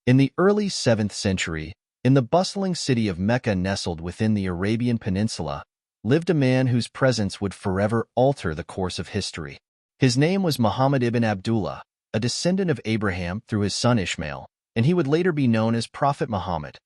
In the early 7th century, in the bustling city of Mecca nestled within the Arabian Peninsula, lived a man whose presence would forever alter the course of history. His name was Muhammad ibn Abdullah, a descendant of Abraham through his son Ishmael, and he would later be known as Prophet Muhammad.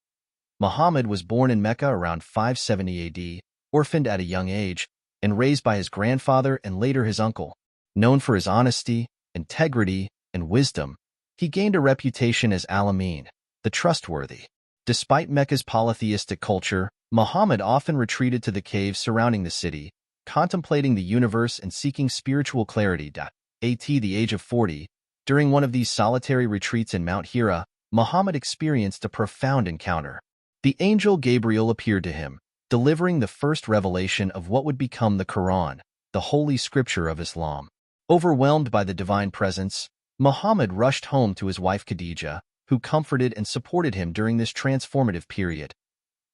Muhammad was born in Mecca around 570 AD, orphaned at a young age, and raised by his grandfather and later his uncle. Known for his honesty, integrity, and wisdom, he gained a reputation as Al-Amin, the trustworthy. Despite Mecca's polytheistic culture, Muhammad often retreated to the caves surrounding the city, contemplating the universe and seeking spiritual clarity. At the age of 40, during one of these solitary retreats in Mount Hira, Muhammad experienced a profound encounter. The angel Gabriel appeared to him, delivering the first revelation of what would become the Quran, the holy scripture of Islam. Overwhelmed by the divine presence, Muhammad rushed home to his wife Khadijah, who comforted and supported him during this transformative period.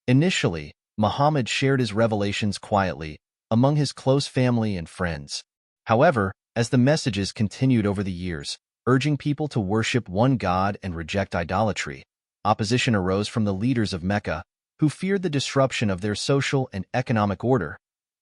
Initially, Muhammad shared his revelations quietly, among his close family and friends. However, as the messages continued over the years, urging people to worship one God and reject idolatry, opposition arose from the leaders of Mecca, who feared the disruption of their social and economic order.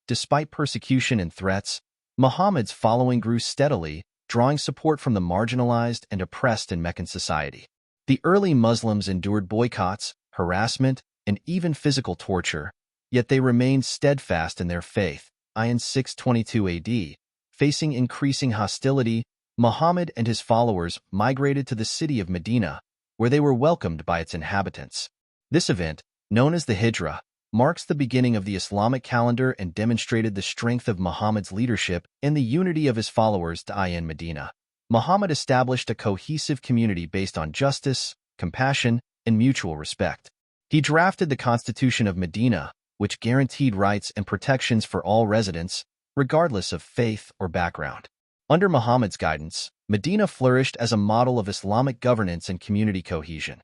Despite persecution and threats, Muhammad's following grew steadily, drawing support from the marginalized and oppressed in Meccan society. The early Muslims endured boycotts, harassment, and even physical torture, yet they remained steadfast in their faith. In 622 AD, facing increasing hostility, Muhammad and his followers migrated to the city of Medina, where they were welcomed by its inhabitants. This event, known as the Hijra, marks the beginning of the Islamic calendar and demonstrated the strength of Muhammad's leadership and the unity of his followers in Medina. Muhammad established a cohesive community based on justice, compassion, and mutual respect. He drafted the Constitution of Medina, which guaranteed rights and protections for all residents, regardless of faith or background. Under Muhammad's guidance, Medina flourished as a model of Islamic governance and community cohesion.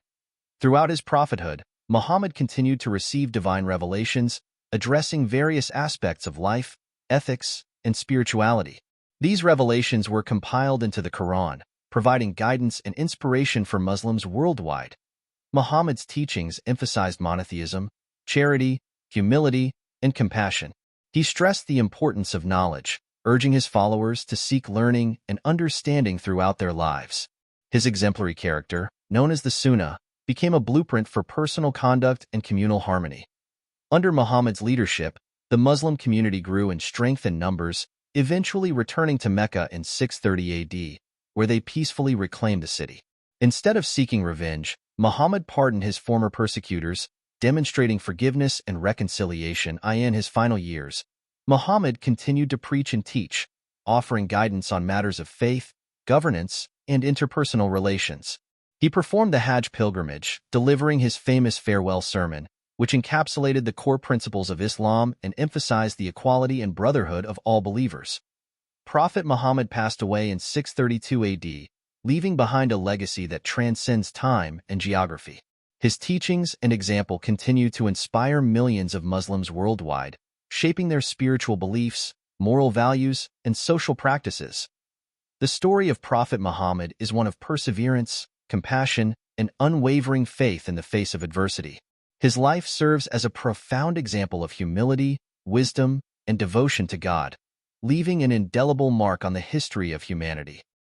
Throughout his prophethood, Muhammad continued to receive divine revelations, addressing various aspects of life, ethics, and spirituality. These revelations were compiled into the Quran, providing guidance and inspiration for Muslims worldwide. Muhammad's teachings emphasized monotheism, charity, humility, and compassion. He stressed the importance of knowledge, urging his followers to seek learning and understanding throughout their lives. His exemplary character, known as the Sunnah, became a blueprint for personal conduct and communal harmony. Under Muhammad's leadership, the Muslim community grew in strength and numbers, eventually returning to Mecca in 630 AD, where they peacefully reclaimed the city. Instead of seeking revenge, Muhammad pardoned his former persecutors, demonstrating forgiveness and reconciliation. In his final years, Muhammad continued to preach and teach, offering guidance on matters of faith, governance, and interpersonal relations. He performed the Hajj pilgrimage, delivering his famous farewell sermon, which encapsulated the core principles of Islam and emphasized the equality and brotherhood of all believers. Prophet Muhammad passed away in 632 AD, leaving behind a legacy that transcends time and geography. His teachings and example continue to inspire millions of Muslims worldwide, shaping their spiritual beliefs, moral values, and social practices. The story of Prophet Muhammad is one of perseverance, compassion, and unwavering faith in the face of adversity. His life serves as a profound example of humility, wisdom, and devotion to God, leaving an indelible mark on the history of humanity.